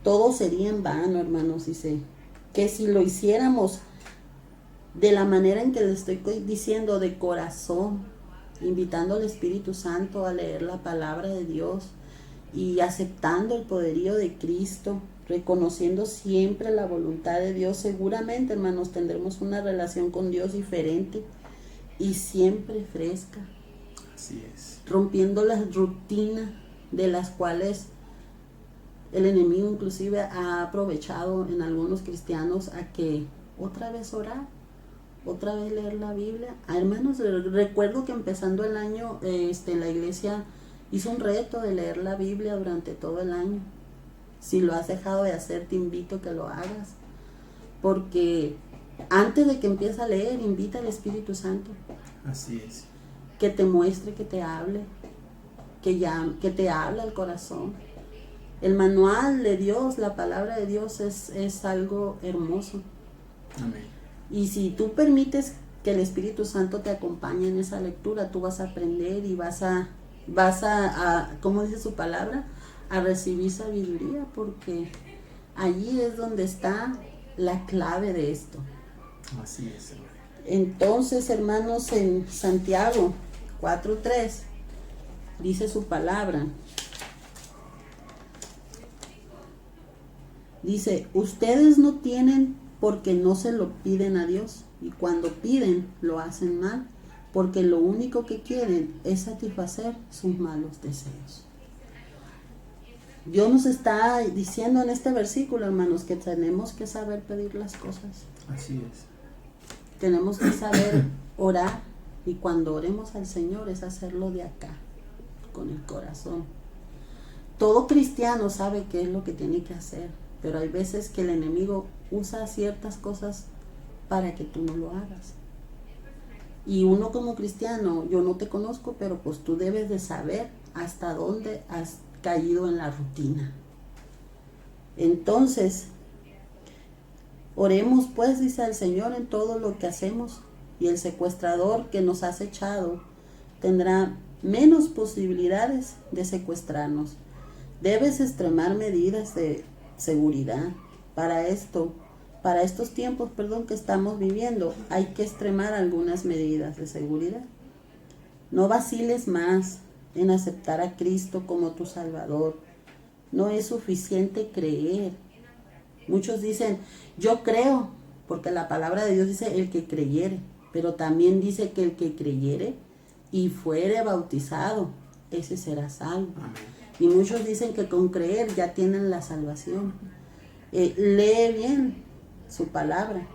Speaker 1: Todo sería en vano, hermanos, dice, que si lo hiciéramos de la manera en que les estoy diciendo, de corazón, invitando al Espíritu Santo a leer la palabra de Dios y aceptando el poderío de Cristo, reconociendo siempre la voluntad de Dios, seguramente, hermanos, tendremos una relación con Dios diferente y siempre fresca.
Speaker 2: Así es.
Speaker 1: Rompiendo las rutinas de las cuales el enemigo inclusive ha aprovechado en algunos cristianos a que otra vez orar, otra vez leer la Biblia. Hermanos, recuerdo que empezando el año, la iglesia hizo un reto de leer la Biblia durante todo el año. Si lo has dejado de hacer, te invito a que lo hagas, porque antes de que empieces a leer, invita al Espíritu Santo.
Speaker 2: Así es.
Speaker 1: Que te muestre, que te hable, que te hable al corazón. El manual de Dios, la palabra de Dios es algo hermoso.
Speaker 2: Amén.
Speaker 1: Y si tú permites que el Espíritu Santo te acompañe en esa lectura, tú vas a aprender y vas a ¿cómo dice su palabra? A recibir sabiduría, porque allí es donde está la clave de esto.
Speaker 2: Así es, hermano.
Speaker 1: Entonces, hermanos, en Santiago 4:3 dice su palabra. Dice, ustedes no tienen porque no se lo piden a Dios, y cuando piden lo hacen mal, porque lo único que quieren es satisfacer sus malos deseos. Dios nos está diciendo en este versículo, hermanos, que tenemos que saber pedir las cosas.
Speaker 2: Así es.
Speaker 1: Tenemos que saber orar, y cuando oremos al Señor es hacerlo de acá, con el corazón. Todo cristiano sabe qué es lo que tiene que hacer, pero hay veces que el enemigo usa ciertas cosas para que tú no lo hagas. Y uno como cristiano, yo no te conozco, pero pues tú debes de saber hasta dónde has caído en la rutina. Entonces, oremos pues, dice el Señor, en todo lo que hacemos, y el secuestrador que nos ha acechado tendrá menos posibilidades de secuestrarnos. Debes extremar medidas de seguridad. Para estos tiempos, que estamos viviendo, hay que extremar algunas medidas de seguridad. No vaciles más en aceptar a Cristo como tu Salvador. No es suficiente creer. Muchos dicen, yo creo, porque la palabra de Dios dice el que creyere, pero también dice que el que creyere y fuere bautizado, ese será salvo.
Speaker 2: Amén.
Speaker 1: Y muchos dicen que con creer ya tienen la salvación. Lee bien su palabra.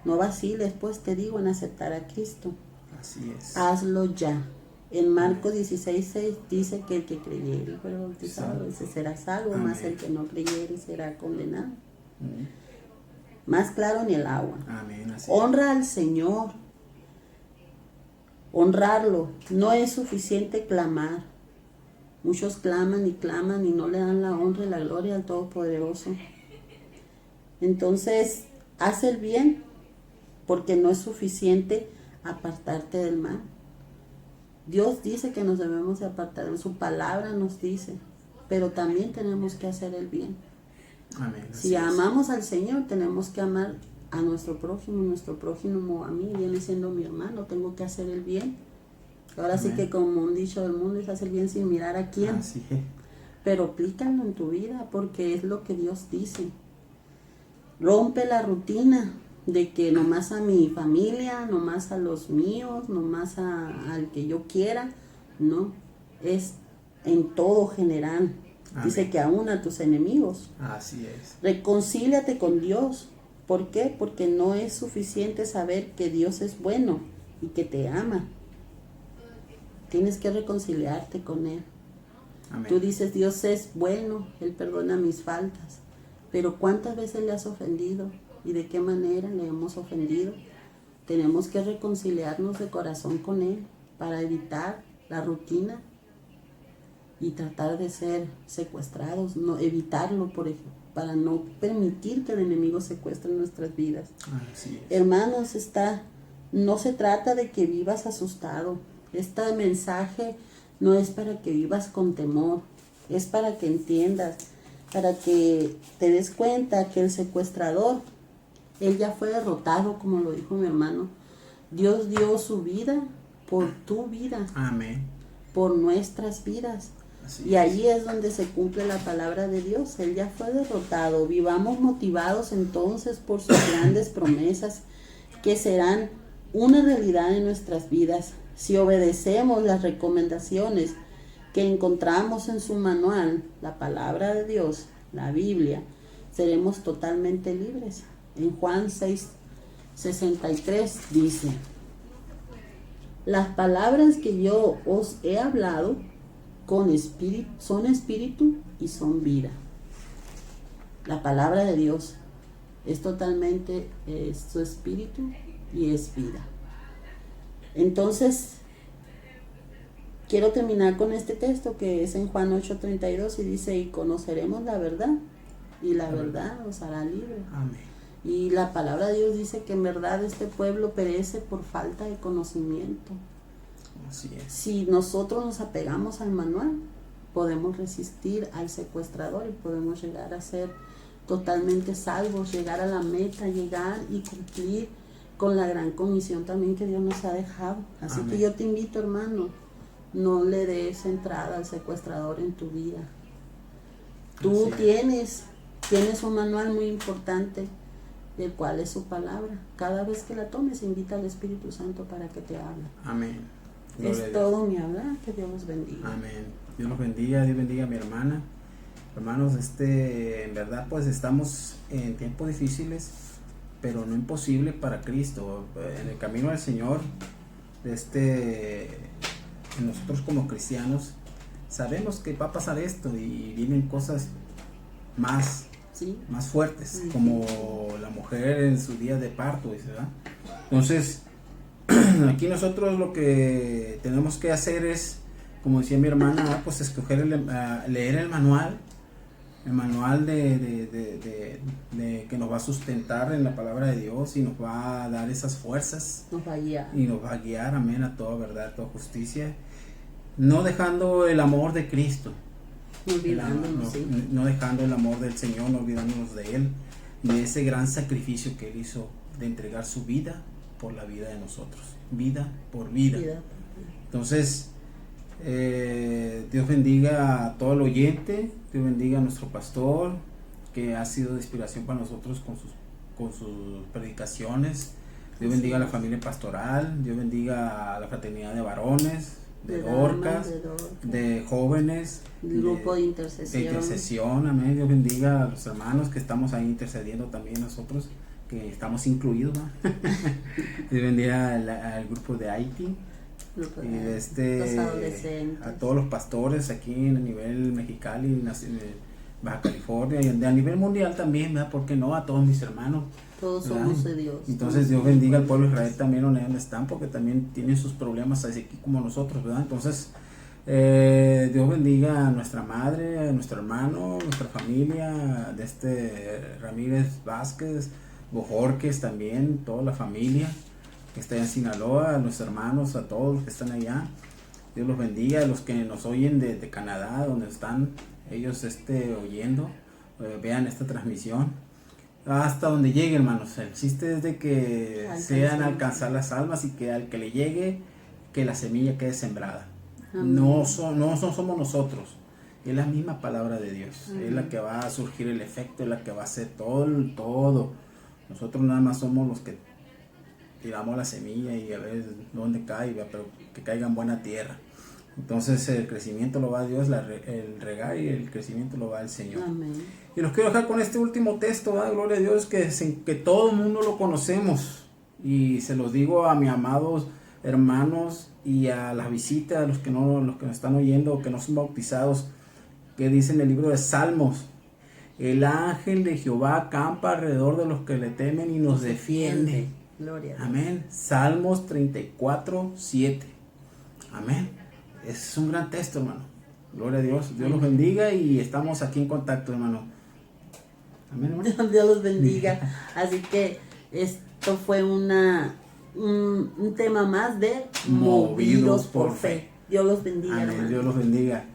Speaker 1: No vaciles, pues te digo, en aceptar a Cristo.
Speaker 2: Así es.
Speaker 1: Hazlo ya. En Marcos 16:6 dice que el que creyere y fuere bautizado, ese será salvo,
Speaker 2: Amén.
Speaker 1: más el que no creyere será condenado.
Speaker 2: Amén.
Speaker 1: Más claro ni el agua.
Speaker 2: Amén. Así es.
Speaker 1: Honra al Señor. Honrarlo. No es suficiente clamar. Muchos claman y no le dan la honra y la gloria al Todopoderoso. Entonces, haz el bien, porque no es suficiente apartarte del mal. Dios dice que nos debemos de apartar, en su palabra nos dice, pero también tenemos que hacer el bien.
Speaker 2: Amén.
Speaker 1: Si amamos al Señor, tenemos que amar a nuestro prójimo a mí viene siendo mi hermano, tengo que hacer el bien. Ahora
Speaker 2: Amén.
Speaker 1: sí que como un dicho del mundo es hacer el bien sin mirar a quién,
Speaker 2: Así es.
Speaker 1: pero aplícalo en tu vida porque es lo que Dios dice. Rompe la rutina de que nomás a mi familia, nomás a los míos, nomás al que yo quiera. No, es en todo general.
Speaker 2: Amén.
Speaker 1: Dice que aún a tus enemigos.
Speaker 2: Así es.
Speaker 1: Reconcíliate con Dios. ¿Por qué? Porque no es suficiente saber que Dios es bueno y que te ama. Tienes que reconciliarte con Él.
Speaker 2: Amén.
Speaker 1: Tú dices, Dios es bueno, Él perdona mis faltas. Pero ¿cuántas veces le has ofendido? ¿Y de qué manera le hemos ofendido? Tenemos que reconciliarnos de corazón con Él para evitar la rutina y tratar de ser secuestrados, no evitarlo, por ejemplo, para no permitir que el enemigo secuestre nuestras vidas.
Speaker 2: Así es.
Speaker 1: Hermanos, no se trata de que vivas asustado. Este mensaje no es para que vivas con temor, es para que entiendas, para que te des cuenta que el secuestrador, él ya fue derrotado, como lo dijo mi hermano. Dios dio su vida por tu vida.
Speaker 2: Amén.
Speaker 1: Por nuestras vidas.
Speaker 2: Así
Speaker 1: y allí es donde se cumple la palabra de Dios. Él ya fue derrotado. Vivamos motivados entonces por sus grandes promesas que serán una realidad en nuestras vidas. Si obedecemos las recomendaciones que encontramos en su manual, la palabra de Dios, la Biblia, seremos totalmente libres. En Juan 6:63 dice: las palabras que yo os he hablado son espíritu y son vida. La palabra de Dios es totalmente su espíritu y es vida. Entonces, quiero terminar con este texto que es en Juan 8:32 y dice: y conoceremos la verdad, y la verdad os hará libre.
Speaker 2: Amén.
Speaker 1: Y la palabra de Dios dice que en verdad este pueblo perece por falta de conocimiento.
Speaker 2: Así es.
Speaker 1: Si nosotros nos apegamos al manual, podemos resistir al secuestrador y podemos llegar a ser totalmente salvos, llegar a la meta, llegar y cumplir con la gran comisión también que Dios nos ha dejado. Así
Speaker 2: Amén.
Speaker 1: que yo te invito, hermano, no le des entrada al secuestrador en tu vida. Tú tienes un manual muy importante, el cual es su palabra. Cada vez que la tomes, invita al Espíritu Santo para que te hable.
Speaker 2: Amén. Gloria a
Speaker 1: Es
Speaker 2: Dios.
Speaker 1: todo mi hablar, que Dios los bendiga.
Speaker 2: Amén. Dios los bendiga, Dios bendiga a mi hermana. Hermanos, en verdad pues estamos en tiempos difíciles, pero no imposible para Cristo. En el camino del Señor, nosotros como cristianos sabemos que va a pasar esto y vienen cosas más fuertes,
Speaker 1: Sí.
Speaker 2: como la mujer en su día de parto, dice, ¿verdad? Entonces, aquí nosotros lo que tenemos que hacer es, como decía mi hermana, pues escoger leer el manual de que nos va a sustentar en la palabra de Dios y nos va a dar esas fuerzas.
Speaker 1: Nos va a guiar.
Speaker 2: Y nos va a guiar, amén, a toda verdad, a toda justicia. No dejando el amor de Cristo.
Speaker 1: No olvidándonos, sí.
Speaker 2: No dejando el amor del Señor, no olvidándonos de Él, de ese gran sacrificio que Él hizo de entregar su vida por la vida de nosotros, vida por vida. Entonces, Dios bendiga a todo el oyente, Dios bendiga a nuestro pastor, que ha sido de inspiración para nosotros con sus predicaciones. Dios bendiga a la familia pastoral, Dios bendiga a la fraternidad de varones, de Dorcas, de jóvenes,
Speaker 1: grupo de intercesión.
Speaker 2: Amén. Dios bendiga a los hermanos que estamos ahí intercediendo también nosotros, que estamos incluidos, ¿no? Dios bendiga al grupo de Haití
Speaker 1: Los
Speaker 2: y
Speaker 1: adolescentes.
Speaker 2: a todos los pastores aquí en el nivel Mexicali, Baja California y a nivel mundial también, ¿verdad? ¿Por qué no? A todos mis hermanos.
Speaker 1: Todos
Speaker 2: ¿verdad?
Speaker 1: somos de Dios.
Speaker 2: Entonces Dios bendiga al pueblo de Israel también donde están, porque también tienen sus problemas así como nosotros, ¿verdad? Entonces Dios bendiga a nuestra madre, a nuestro hermano, nuestra familia, Ramírez Vázquez, Bojorques también, toda la familia que está en Sinaloa, a los hermanos, a todos los que están allá. Dios los bendiga, a los que nos oyen de Canadá, donde están ellos oyendo, vean esta transmisión. Hasta donde llegue, hermanos. El chiste es de que sean alcanzar las almas y que al que le llegue, que la semilla quede sembrada. No somos nosotros, es la misma palabra de Dios. Es la que va a surgir el efecto, es la que va a hacer todo. Nosotros nada más somos los que tiramos la semilla y a ver dónde cae, pero que caiga en buena tierra. Entonces el crecimiento lo va a Dios, el regar y el crecimiento lo va al Señor.
Speaker 1: Amén.
Speaker 2: Y los quiero dejar con este último texto, ¿verdad? Gloria a Dios, que todo el mundo lo conocemos. Y se los digo a mis amados hermanos y a las visitas, a los que nos están oyendo, que no son bautizados, que dice en el libro de Salmos: el ángel de Jehová acampa alrededor de los que le temen y nos defiende.
Speaker 1: Gloria a Dios.
Speaker 2: Amén. Salmos 34:7. Amén. Es un gran texto, hermano. Gloria a Dios. Dios los bendiga y estamos aquí en contacto, hermano. Amén, hermano.
Speaker 1: Dios los bendiga. Así que esto fue un tema más de Movidos por Fe. Dios los bendiga,
Speaker 2: Amén.
Speaker 1: hermano.
Speaker 2: Dios los bendiga.